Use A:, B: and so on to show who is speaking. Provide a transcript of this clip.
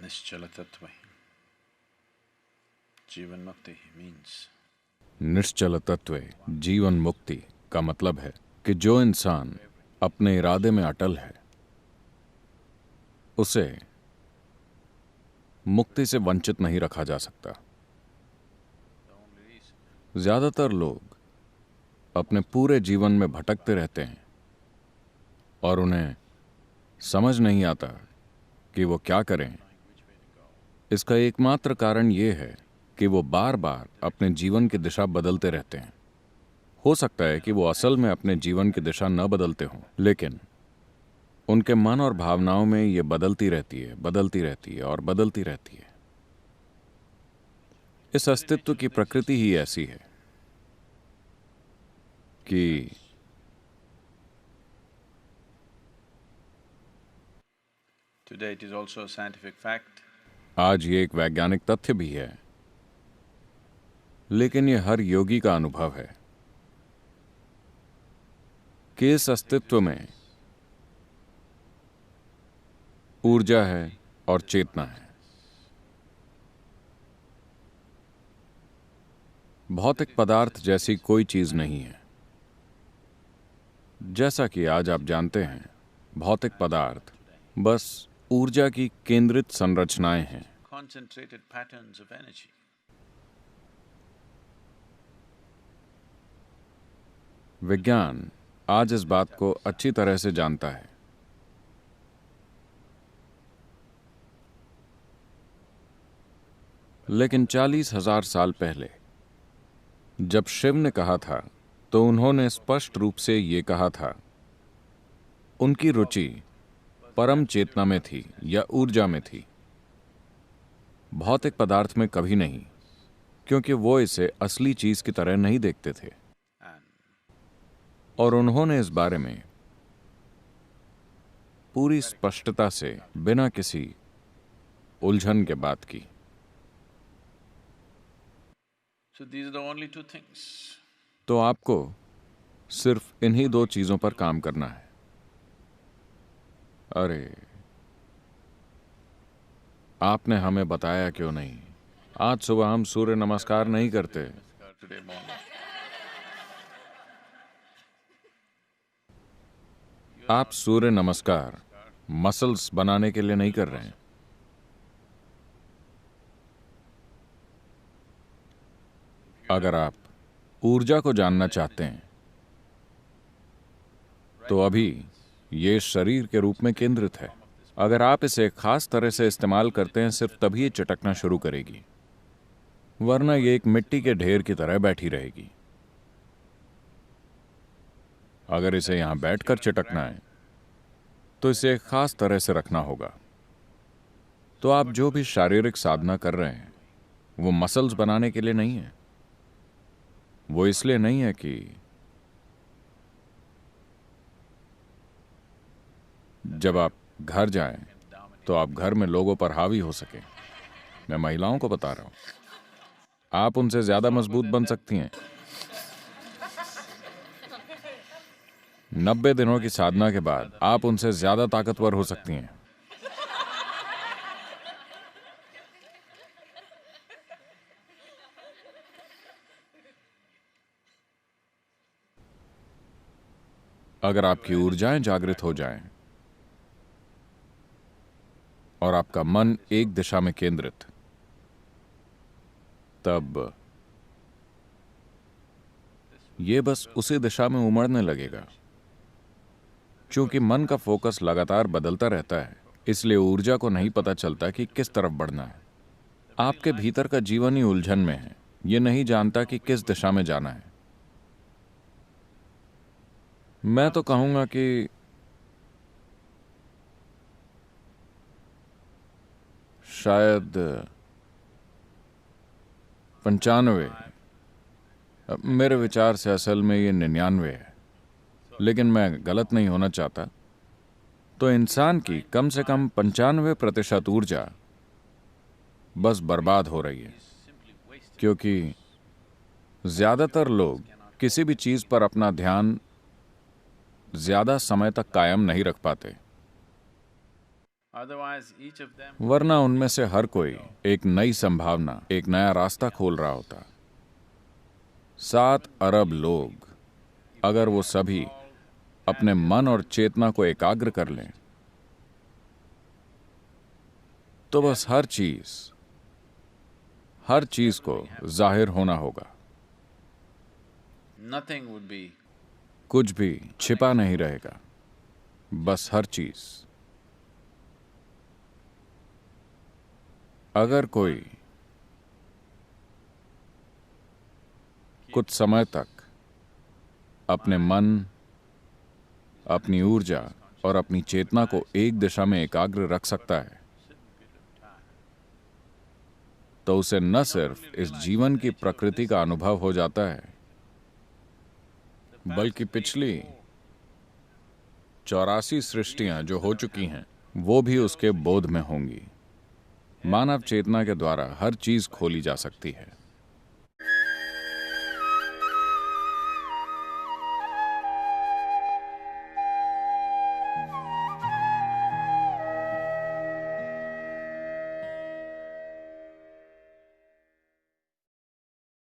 A: निश्चल तत्व जीवन मुक्ति मीन्स
B: निश्चल तत्व जीवन मुक्ति का मतलब है कि जो इंसान अपने इरादे में अटल है उसे मुक्ति से वंचित नहीं रखा जा सकता। ज्यादातर लोग अपने पूरे जीवन में भटकते रहते हैं और उन्हें समझ नहीं आता कि वो क्या करें। इसका एकमात्र कारण ये है कि वो बार बार अपने जीवन की दिशा बदलते रहते हैं। हो सकता है कि वो असल में अपने जीवन की दिशा न बदलते हों, लेकिन उनके मन और भावनाओं में ये बदलती रहती है, बदलती रहती है और बदलती रहती है। इस अस्तित्व की प्रकृति ही ऐसी है कि
A: Today it is also a scientific fact
B: आज ये एक वैज्ञानिक तथ्य भी है, लेकिन ये हर योगी का अनुभव है कि इस अस्तित्व में ऊर्जा है और चेतना है। भौतिक पदार्थ जैसी कोई चीज नहीं है। जैसा कि आज आप जानते हैं, भौतिक पदार्थ बस ऊर्जा की केंद्रित संरचनाएं हैं।
A: concentrated patterns of energy.
B: विज्ञान आज इस बात को अच्छी तरह से जानता है। लेकिन 40,000 साल पहले जब शिव ने कहा था तो उन्होंने स्पष्ट रूप से ये कहा था। उनकी रुचि परम चेतना में थी या ऊर्जा में थी, भौतिक पदार्थ में कभी नहीं, क्योंकि वो इसे असली चीज की तरह नहीं देखते थे। और उन्होंने इस बारे में पूरी स्पष्टता से, बिना किसी उलझन के बात की।
A: So these are the only two things.
B: तो आपको सिर्फ इन्हीं दो चीजों पर काम करना है। अरे, आपने हमें बताया क्यों नहीं? आज सुबह हम सूर्य नमस्कार नहीं करते।
A: Today morning.
B: आप सूर्य नमस्कार मसल्स बनाने के लिए नहीं कर रहे हैं। अगर आप ऊर्जा को जानना चाहते हैं तो अभी ये शरीर के रूप में केंद्रित है। अगर आप इसे खास तरह से इस्तेमाल करते हैं, सिर्फ तभी ये चटकना शुरू करेगी, वरना ये एक मिट्टी के ढेर की तरह बैठी रहेगी। अगर इसे यहां बैठकर चटकना है तो इसे एक खास तरह से रखना होगा। तो आप जो भी शारीरिक साधना कर रहे हैं वो मसल्स बनाने के लिए नहीं है। वो इसलिए नहीं है कि जब आप घर जाएं तो आप घर में लोगों पर हावी हो सके। मैं महिलाओं को बता रहा हूं, आप उनसे ज्यादा मजबूत बन सकती हैं। 90 दिनों की साधना के बाद आप उनसे ज्यादा ताकतवर हो सकती हैं। अगर आपकी ऊर्जाएं जागृत हो जाएं और आपका मन एक दिशा में केंद्रित, तब ये बस उसी दिशा में उमड़ने लगेगा। क्योंकि मन का फोकस लगातार बदलता रहता है, इसलिए ऊर्जा को नहीं पता चलता कि किस तरफ बढ़ना है। आपके भीतर का जीवन ही उलझन में है, ये नहीं जानता कि किस दिशा में जाना है। मैं तो कहूंगा कि शायद 95, मेरे विचार से असल में ये 99 है, लेकिन मैं गलत नहीं होना चाहता। तो इंसान की कम से कम 95% ऊर्जा बस बर्बाद हो रही है, क्योंकि ज्यादातर लोग किसी भी चीज पर अपना ध्यान ज्यादा समय तक कायम नहीं रख पाते।
A: Otherwise, each of them
B: वरना उनमें से हर कोई एक नई संभावना, एक नया रास्ता खोल रहा होता। 7 अरब लोग, अगर वो सभी अपने मन और चेतना को एकाग्र कर लें, तो बस हर चीज को जाहिर होना होगा।
A: nothing would be
B: कुछ भी छिपा नहीं रहेगा, बस हर चीज। अगर कोई कुछ समय तक अपने मन, अपनी ऊर्जा और अपनी चेतना को एक दिशा में एकाग्र रख सकता है, तो उसे न सिर्फ इस जीवन की प्रकृति का अनुभव हो जाता है, बल्कि पिछली 84 सृष्टियां जो हो चुकी हैं, वो भी उसके बोध में होंगी। मानव चेतना के द्वारा हर चीज खोली जा सकती है।